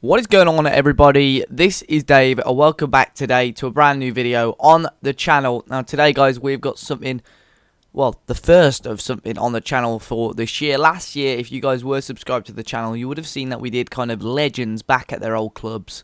What is going on, everybody? This is Dave, and welcome back today to a brand new video on the channel. Now today, guys, we've got something, well, the first of something on the channel for this year. Last year, if you guys were subscribed to the channel, you would have seen that we did kind of legends back at their old clubs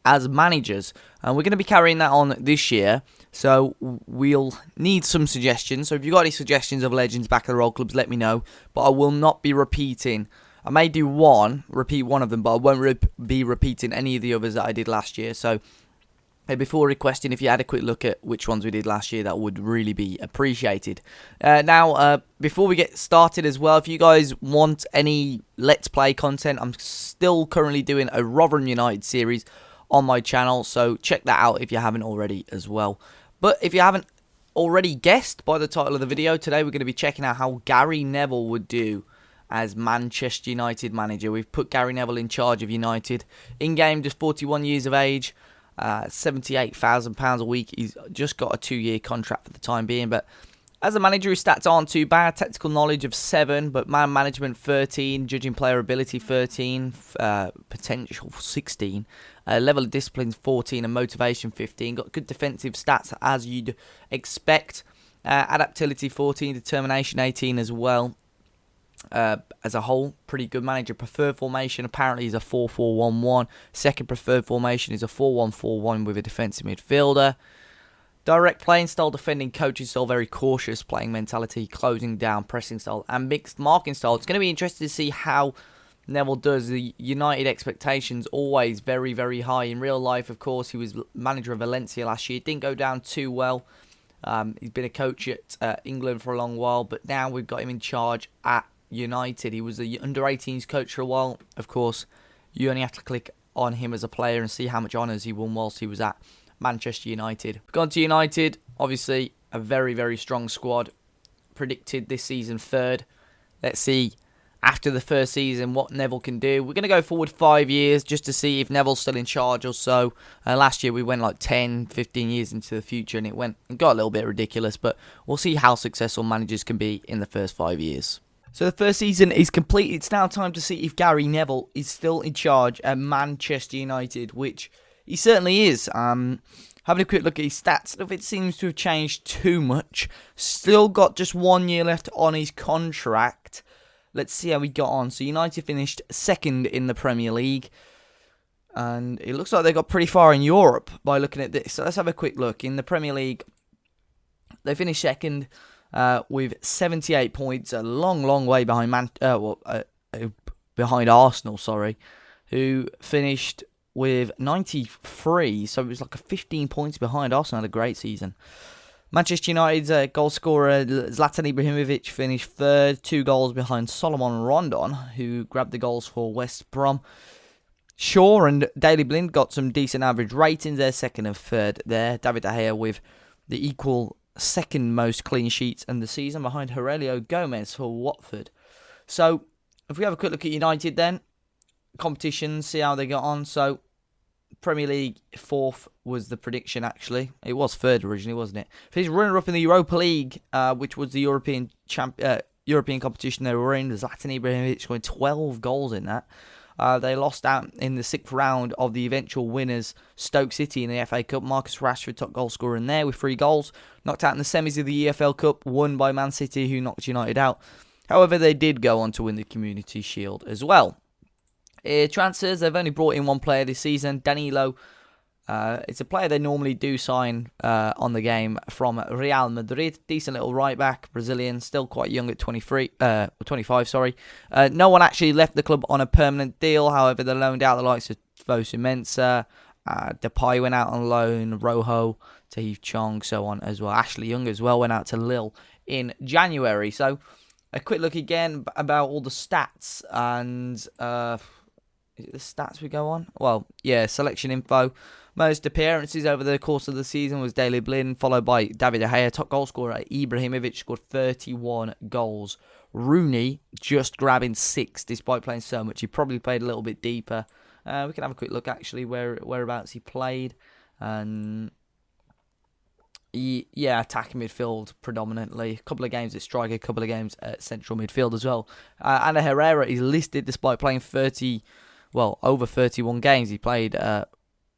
as managers, and we're going to be carrying that on this year. So we'll need some suggestions. So if you've got any suggestions of legends back at their old clubs, let me know. But I will not be repeating. I may repeat one of them, but I won't be repeating any of the others that I did last year. So before requesting, if you had a quick look at which ones we did last year, that would really be appreciated. Now, before we get started as well, if you guys want any Let's Play content, I'm still currently doing a Rotherham United series on my channel, so check that out if you haven't already as well. But if you haven't already guessed by the title of the video, today we're going to be checking out how Gary Neville would do as Manchester United manager. We've put Gary Neville in charge of United. In-game, just 41 years of age, £78,000 a week. He's just got a 2-year contract for the time being, but as a manager, his stats aren't too bad. Technical knowledge of 7, but man management 13, judging player ability 13, potential 16, level of discipline 14, and motivation 15. Got good defensive stats as you'd expect. Adaptability 14, determination 18 as well. As a whole, pretty good manager. Preferred formation apparently is a 4-4-1-1. Second preferred formation is a 4-1-4-1 with a defensive midfielder. Direct playing style, defending coaching style, very cautious playing mentality, closing down, pressing style, and mixed marking style. It's going to be interesting to see how Neville does. The United expectations always very, very high. In real life, of course, he was manager of Valencia last year. It didn't go down too well. He's been a coach at England for a long while, but now we've got him in charge at United. He was the under-18s coach for a while. Of course, you only have to click on him as a player and see how much honours he won whilst he was at Manchester United. We've gone to United, obviously a very, very strong squad. Predicted this season third. Let's see after the first season what Neville can do. We're going to go forward 5 years just to see if Neville's still in charge or so. Last year we went like 10, 15 years into the future and it got a little bit ridiculous, but we'll see how successful managers can be in the first 5 years. So the first season is complete. It's now time to see if Gary Neville is still in charge at Manchester United, which he certainly is. Having a quick look at his stats, if it seems to have changed too much. Still got just 1 year left on his contract. Let's see how we got on. So United finished second in the Premier League. And it looks like they got pretty far in Europe by looking at this. So let's have a quick look. In the Premier League, they finished second with 78 points. A long, long way behind behind Arsenal, who finished with 93, so it was like a 15 points behind. Arsenal had a great season. Manchester United's goal scorer Zlatan Ibrahimovic finished third, 2 goals behind Solomon Rondon, who grabbed the goals for West Brom. Shaw and Daley Blind got some decent average ratings. They're second and third there. David De Gea with the equal second most clean sheets in the season behind Aurelio Gomez for Watford. So if we have a quick look at United then, competitions, see how they got on. So Premier League fourth was the prediction, actually. It was third originally, wasn't it? Finished runner-up in the Europa League, which was the European competition they were in. Zlatan Ibrahimovic scoring 12 goals in that. They lost out in the 6th round of the eventual winners, Stoke City, in the FA Cup. Marcus Rashford, top goal scorer in there with 3 goals. Knocked out in the semis of the EFL Cup, won by Man City, who knocked United out. However, they did go on to win the Community Shield as well. Transfers, they've only brought in one player this season, Danilo. It's a player they normally do sign on the game from Real Madrid. Decent little right back, Brazilian, still quite young at 25. No one actually left the club on a permanent deal. However, they loaned out the likes of Fosu Mensah. Depay went out on loan, Rojo, Tahith Chong, so on as well. Ashley Young as well went out to Lille in January. So a quick look again about all the stats and is it the stats we go on? Well, yeah, selection info. Most appearances over the course of the season was Daley Blind, followed by David De Gea. Top goal scorer Ibrahimovic scored 31 goals. Rooney just grabbing 6 despite playing so much. He probably played a little bit deeper. We can have a quick look actually whereabouts he played. And attacking midfield predominantly. A couple of games at striker, a couple of games at central midfield as well. Ana Herrera is listed despite playing over 31 games. He played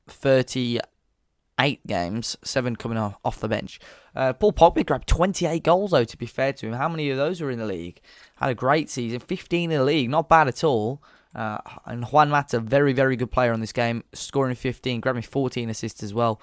38 games, 7 coming off the bench. Paul Pogba grabbed 28 goals, though, to be fair to him. How many of those were in the league? Had a great season, 15 in the league, not bad at all. And Juan Mata, very, very good player on this game, scoring 15, grabbing 14 assists as well.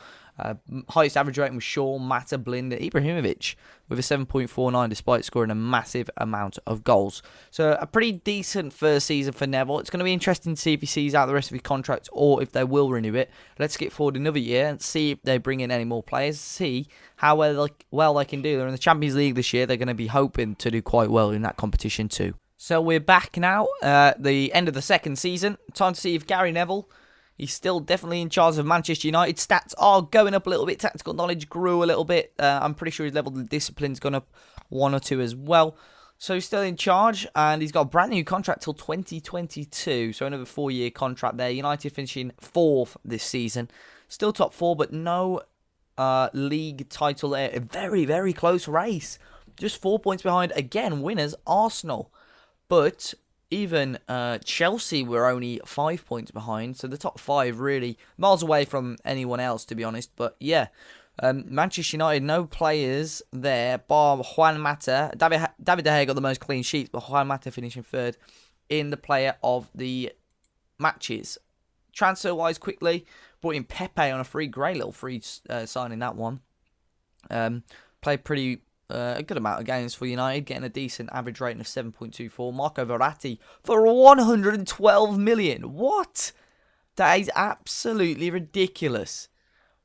Highest average rating was Shaw, Mata, Blind, Ibrahimovic with a 7.49 despite scoring a massive amount of goals. So a pretty decent first season for Neville. It's going to be interesting to see if he sees out the rest of his contract or if they will renew it. Let's skip forward another year and see if they bring in any more players, see how well they can do. They're in the Champions League this year. They're going to be hoping to do quite well in that competition too. So we're back now at the end of the second season. Time to see if Gary Neville, he's still definitely in charge of Manchester United. Stats are going up a little bit. Tactical knowledge grew a little bit. I'm pretty sure his level of discipline's gone up 1 or 2 as well. So he's still in charge, and he's got a brand new contract till 2022. So another 4-year contract there. United finishing 4th this season. Still top 4, but no league title there. A very, very close race. Just 4 points behind, again, winners, Arsenal. But even Chelsea were only 5 points behind. So the top 5 really miles away from anyone else, to be honest. But yeah, Manchester United, no players there, bar Juan Mata. David De Gea got the most clean sheets, but Juan Mata finishing 3rd in the player of the matches. Transfer-wise, quickly, brought in Pepe on a free, great little free signing, that one. Played pretty a good amount of games for United, getting a decent average rating of 7.24. Marco Verratti for 112 million. What? That is absolutely ridiculous.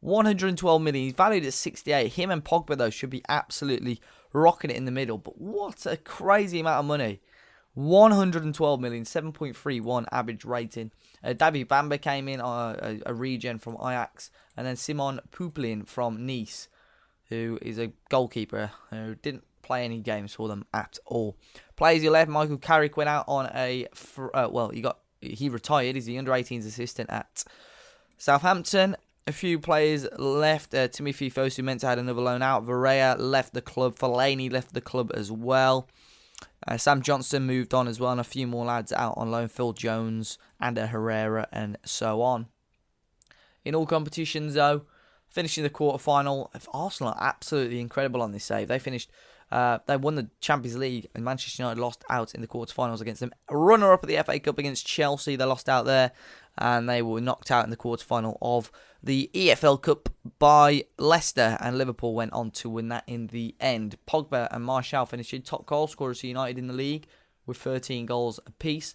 112 million. He's valued at 68. Him and Pogba, though, should be absolutely rocking it in the middle. But what a crazy amount of money. 112 million, 7.31 average rating. David Bamba came in on a regen from Ajax. And then Simon Pouplin from Nice, who is a goalkeeper who didn't play any games for them at all. Players 11, Michael Carrick went out on he retired. He's the under-18s assistant at Southampton. A few players left. Timothy Fosu meant to have another loan out. Varela left the club. Fellaini left the club as well. Sam Johnson moved on as well, and a few more lads out on loan. Phil Jones, Ander Herrera, and so on. In all competitions, though, finishing the quarterfinal, Arsenal are absolutely incredible on this save. They finished, they won the Champions League, and Manchester United lost out in the quarterfinals against them. Runner-up at the FA Cup against Chelsea, they lost out there, and they were knocked out in the quarterfinal of the EFL Cup by Leicester, and Liverpool went on to win that in the end. Pogba and Martial finishing top goal scorers for United in the league with 13 goals apiece.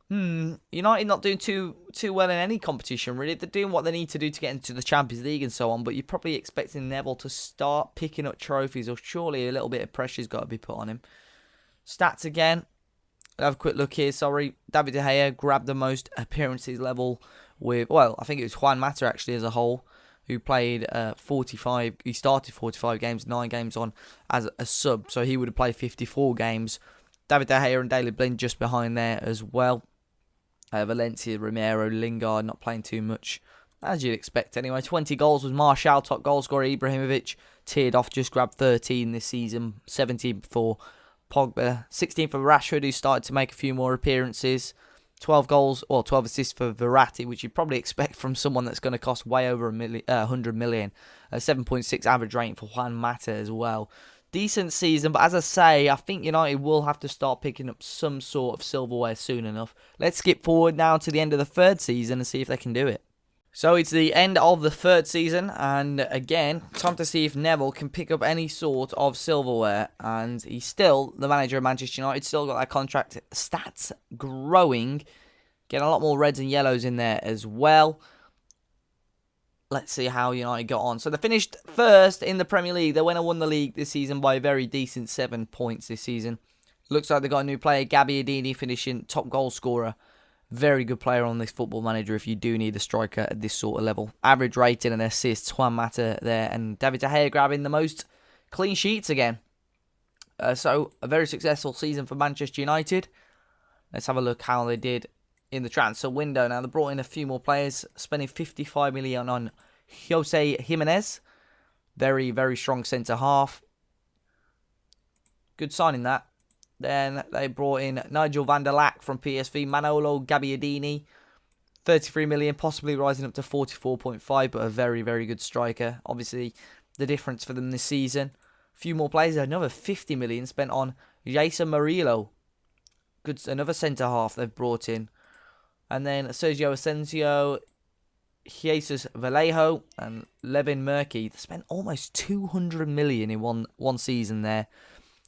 United not doing too well in any competition, really. They're doing what they need to do to get into the Champions League and so on, but you're probably expecting Neville to start picking up trophies, or surely a little bit of pressure's got to be put on him. Stats again. I'll have a quick look here, sorry. David De Gea grabbed the most appearances level with, well, I think it was Juan Mata actually as a whole, who played 45, he started 45 games, 9 games on as a sub, so he would have played 54 games. David De Gea and Daley Blind just behind there as well. Valencia, Romero, Lingard not playing too much, as you'd expect anyway. 20 goals was Martial, top goal scorer. Ibrahimovic tiered off, just grabbed 13 this season, 17 before. Pogba, 16 for Rashford, who started to make a few more appearances. 12 goals, or 12 assists for Verratti, which you'd probably expect from someone that's going to cost way over 100 million. 7.6 average rating for Juan Mata as well. Decent season, but as I say, I think United will have to start picking up some sort of silverware soon enough. Let's skip forward now to the end of the 3rd season and see if they can do it. So it's the end of the 3rd season, and again, time to see if Neville can pick up any sort of silverware. And he's still the manager of Manchester United, still got that contract. Stats growing, getting a lot more reds and yellows in there as well. Let's see how United got on. So they finished 1st in the Premier League. They went and won the league this season by a very decent 7 points this season. Looks like they got a new player, Gabbiadini, finishing top goal scorer. Very good player on this Football Manager if you do need a striker at this sort of level. Average rating and assists, Juan Mata there. And David De Gea grabbing the most clean sheets again. So a very successful season for Manchester United. Let's have a look how they did in the transfer window. Now, they brought in a few more players, spending 55 million on Jose Jimenez. Very, very strong centre-half. Good signing that. Then they brought in Nigel van der Lack from PSV, Manolo Gabbiadini, 33 million, possibly rising up to 44.5, but a very, very good striker. Obviously, the difference for them this season. A few more players, another 50 million spent on Jason Murillo. Good, another centre half they've brought in. And then Sergio Asensio, Jesus Vallejo, and Levin Murky. They spent almost 200 million in one season there.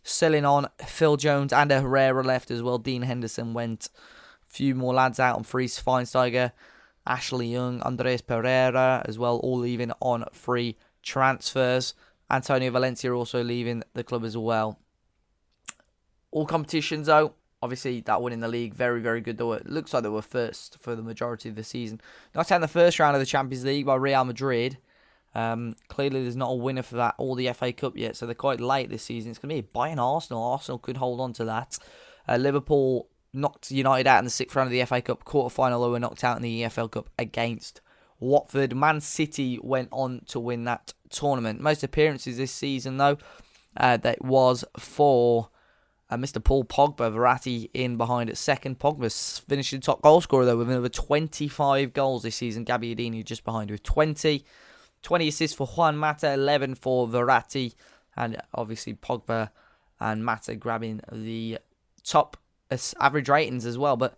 Selling on Phil Jones and a Herrera left as well. Dean Henderson went. A few more lads out on free. Schweinsteiger, Ashley Young, Andres Pereira as well, all leaving on free transfers. Antonio Valencia also leaving the club as well. All competitions though, obviously that win in the league, very, very good though. It looks like they were first for the majority of the season. Knocked out in the first round of the Champions League by Real Madrid. Clearly there's not a winner for that or the FA Cup yet, so they're quite late this season. It's going to be Bayern Arsenal. Arsenal could hold on to that. Liverpool knocked United out in the 6th round of the FA Cup quarter-final. They were knocked out in the EFL Cup against Watford. Man City went on to win that tournament. Most appearances this season though, that was for Mr. Paul Pogba. Verratti in behind at second. Pogba's finishing top goal scorer though with another 25 goals this season. Gabbiadini just behind with 20. 20 assists for Juan Mata, 11 for Verratti, and obviously Pogba and Mata grabbing the top average ratings as well. But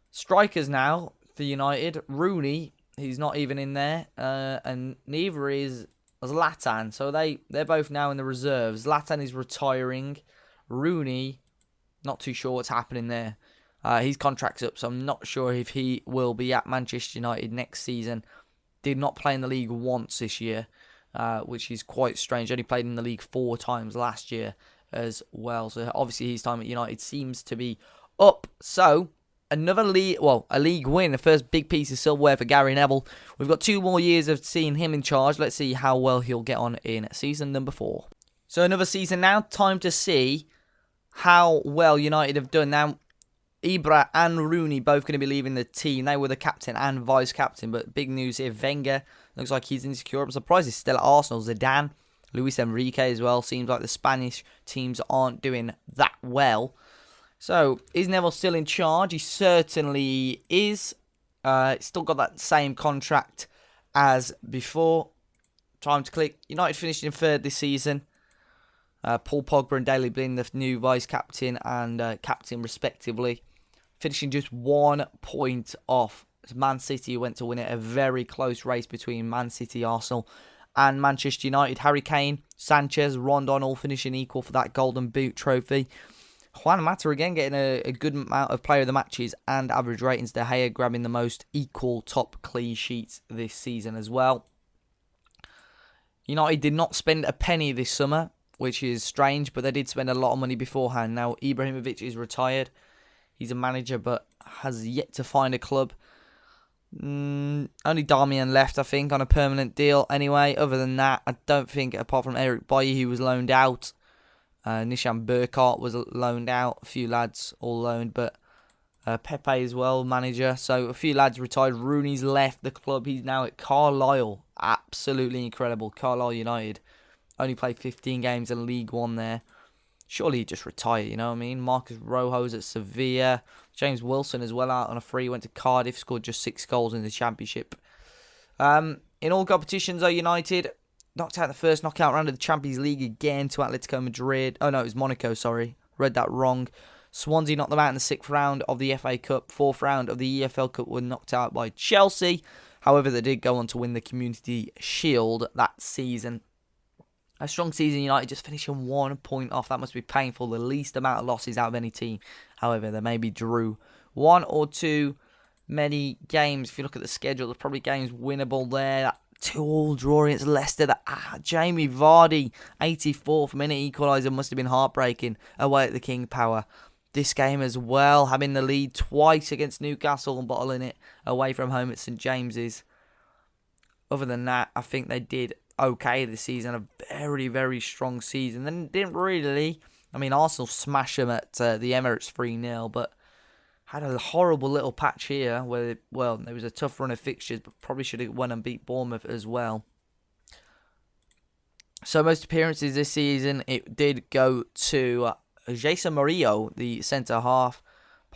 strikers now for United, Rooney, he's not even in there, and neither is Zlatan. So they're both now in the reserves. Zlatan is retiring. Rooney, not too sure what's happening there. His contract's up, so I'm not sure if he will be at Manchester United next season. Did not play in the league once this year, which is quite strange. Only played in the league 4 times last year as well. So obviously his time at United seems to be up. So another league, a league win, the first big piece of silverware for Gary Neville. We've got 2 more years of seeing him in charge. Let's see how well he'll get on in season number 4. So another season now. Time to see how well United have done now. Ibra and Rooney both going to be leaving the team. They were the captain and vice-captain, but big news here. Wenger looks like he's insecure. I'm surprised he's still at Arsenal. Zidane, Luis Enrique as well. Seems like the Spanish teams aren't doing that well. So, is Neville still in charge? He certainly is. Still got that same contract as before. Time to click. United finished in 3rd this season. Paul Pogba and Daley Blind, the new vice-captain and captain respectively. Finishing just 1 point off Man City, who went to win it. A very close race between Man City, Arsenal and Manchester United. Harry Kane, Sanchez, Rondon all finishing equal for that Golden Boot trophy. Juan Mata again getting a good amount of player of the matches and average ratings. De Gea grabbing the most equal top clean sheets this season as well. United did not spend a penny this summer, which is strange, but they did spend a lot of money beforehand. Now, Ibrahimovic is retired. He's a manager, but has yet to find a club. Only Darmian left, I think, on a permanent deal. Anyway, other than that, I don't think, apart from Eric Bailly, who was loaned out. Nishan Burkhardt was loaned out. A few lads all loaned, but Pepe as well, manager. So, a few lads retired. Rooney's left the club. He's now at Carlisle. Absolutely incredible. Carlisle United. Only played 15 games in League One there. Surely he just retired, you know what I mean? Marcus Rojo's at Sevilla. James Wilson as well out on a free. Went to Cardiff, scored just 6 goals in the Championship. In all competitions, though, United knocked out the first knockout round of the Champions League again to Atletico Madrid. Oh, no, it was Monaco, sorry. Read that wrong. Swansea knocked them out in the 6th round of the FA Cup. 4th round of the EFL Cup were knocked out by Chelsea. However, they did go on to win the Community Shield that season. A strong season, United just finishing 1 point off. That must be painful. The least amount of losses out of any team. However, they maybe drew 1 or 2 many games. If you look at the schedule, there's probably games winnable there. That 2-2 draw against Leicester. Jamie Vardy, 84th minute equaliser, must have been heartbreaking away at the King Power. This game as well, having the lead twice against Newcastle and bottling it away from home at St James's. Other than that, I think they did okay this season. A very, very strong season. Then didn't really. I mean, Arsenal smashed them at the Emirates 3-0, but had a horrible little patch here where, there was a tough run of fixtures, but probably should have won and beat Bournemouth as well. So most appearances this season, it did go to Jason Murillo, the centre half.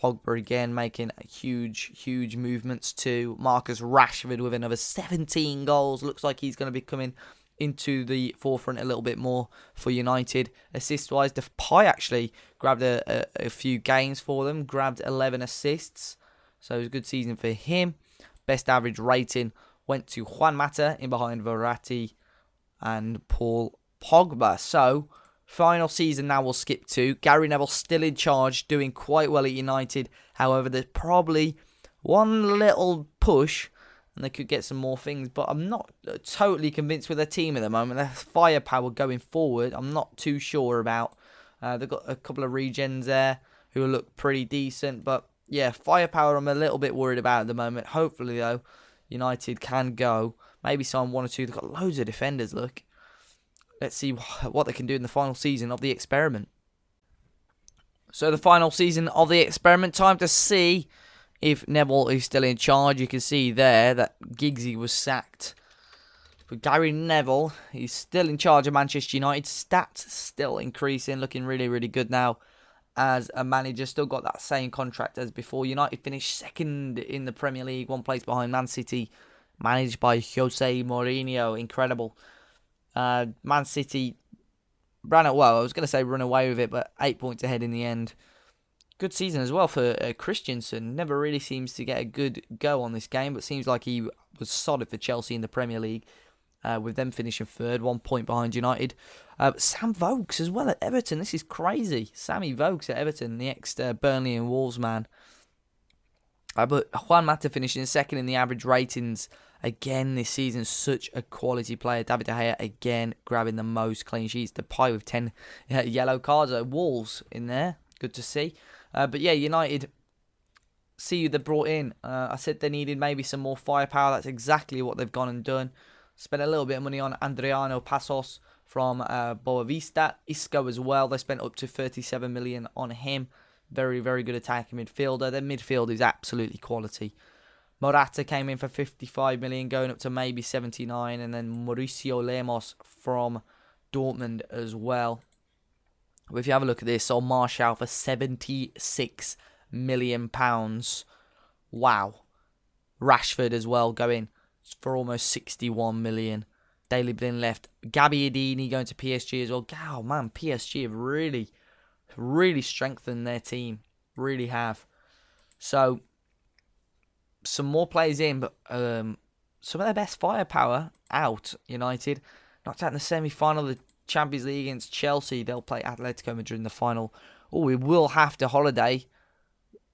Pogba again making huge movements too. Marcus Rashford with another 17 goals. Looks like he's going to be coming into the forefront a little bit more for United. Assist-wise, Depay actually grabbed a few games for them. Grabbed 11 assists. So it was a good season for him. Best average rating went to Juan Mata in behind Verratti and Paul Pogba. So, final season now we'll skip to. Gary Neville still in charge, doing quite well at United. However, there's probably one little push and they could get some more things. But I'm not totally convinced with their team at the moment. There's firepower going forward. I'm not too sure about. They've got a couple of regens there who look pretty decent. But yeah, firepower I'm a little bit worried about at the moment. Hopefully, though, United can go. Maybe sign one or two. They've got loads of defenders, look. Let's see what they can do in the final season of the experiment. So the final season of the experiment, time to see if Neville is still in charge. You can see there that Giggsy was sacked. But Gary Neville, he's still in charge of Manchester United. Stats still increasing, looking really good now as a manager. Still got that same contract as before. United finished second in the Premier League, one place behind Man City, managed by Jose Mourinho. Incredible. Man City ran it well. I was going to say run away with it, but 8 points ahead in the end. Good season as well for Christensen. Never really seems to get a good go on this game, but seems like he was solid for Chelsea in the Premier League, with them finishing third, 1 point behind United. Sam Vokes as well at Everton. This is crazy. Sammy Vokes at Everton, the ex-Burnley and Wolves man. But Juan Mata finishing second in the average ratings again this season. Such a quality player. David De Gea again grabbing the most clean sheets. Depay with 10 yellow cards. Wolves in there. Good to see. But yeah, United, see who they brought in. I said they needed maybe some more firepower. That's exactly what they've gone and done. Spent a little bit of money on Adriano Passos from Boavista. Isco as well. They spent up to 37 million on him. Very good attacking midfielder. Their midfield is absolutely quality. Morata came in for 55 million, going up to maybe 79. And then Mauricio Lemos from Dortmund as well. But if you have a look at this, on Martial for £76 million. Wow. Rashford as well going for almost 61 million. Daley Blin left. Gabby Adini going to PSG as well. Oh man, PSG have really strengthened their team. Really have. So, some more players in, but some of their best firepower out. United knocked out in the semi-final of the Champions League against Chelsea. They'll play Atletico Madrid in the final. Oh, we will have to holiday.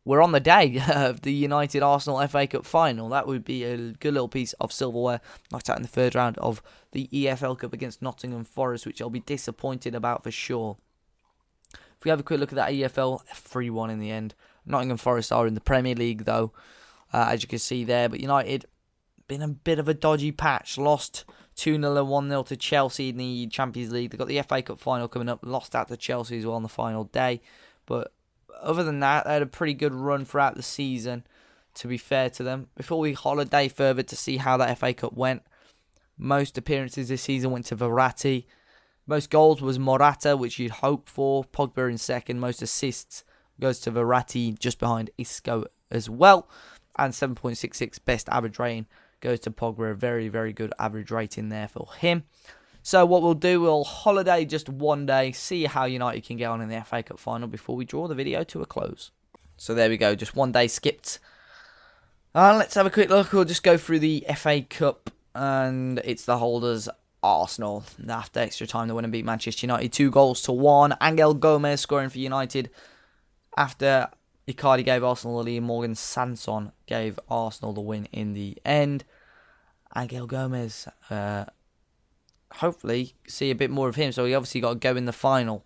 We're on the day of the United Arsenal FA Cup final. That would be a good little piece of silverware. Knocked out in the third round of the EFL Cup against Nottingham Forest, which I'll be disappointed about for sure. If we have a quick look at that EFL, 3-1 in the end. Nottingham Forest are in the Premier League though, as you can see there. But United, been a bit of a dodgy patch. Lost 2-0 and 1-0 to Chelsea in the Champions League. They've got the FA Cup final coming up. Lost out to Chelsea as well on the final day. But other than that, they had a pretty good run throughout the season, to be fair to them. Before we holiday further to see how that FA Cup went, most appearances this season went to Verratti. Most goals was Morata, which you'd hope for. Pogba in second. Most assists goes to Verratti, just behind Isco as well. And 7.66 best average rating goes to Pogba. A very good average rating there for him. So what we'll do, we'll holiday just one day, see how United can get on in the FA Cup final before we draw the video to a close. So there we go, just one day skipped. Let's have a quick look. We'll just go through the FA Cup, and it's the holders, Arsenal. After extra time, they win and beat Manchester United 2-1. Angel Gomez scoring for United after Icardi gave Arsenal the lead. Morgan Sanson gave Arsenal the win in the end. Angel Gomez, hopefully see a bit more of him, so he obviously got to go in the final.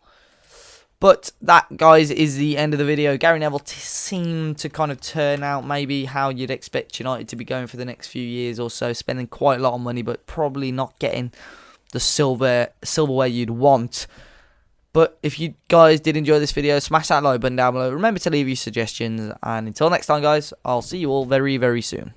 But that, guys, is the end of the video. Gary Neville seemed to kind of turn out maybe how you'd expect United to be going for the next few years or so, spending quite a lot of money, but probably not getting the silverware you'd want. But if you guys did enjoy this video, smash that like button down below. Remember to leave your suggestions, and until next time, guys, I'll see you all very soon.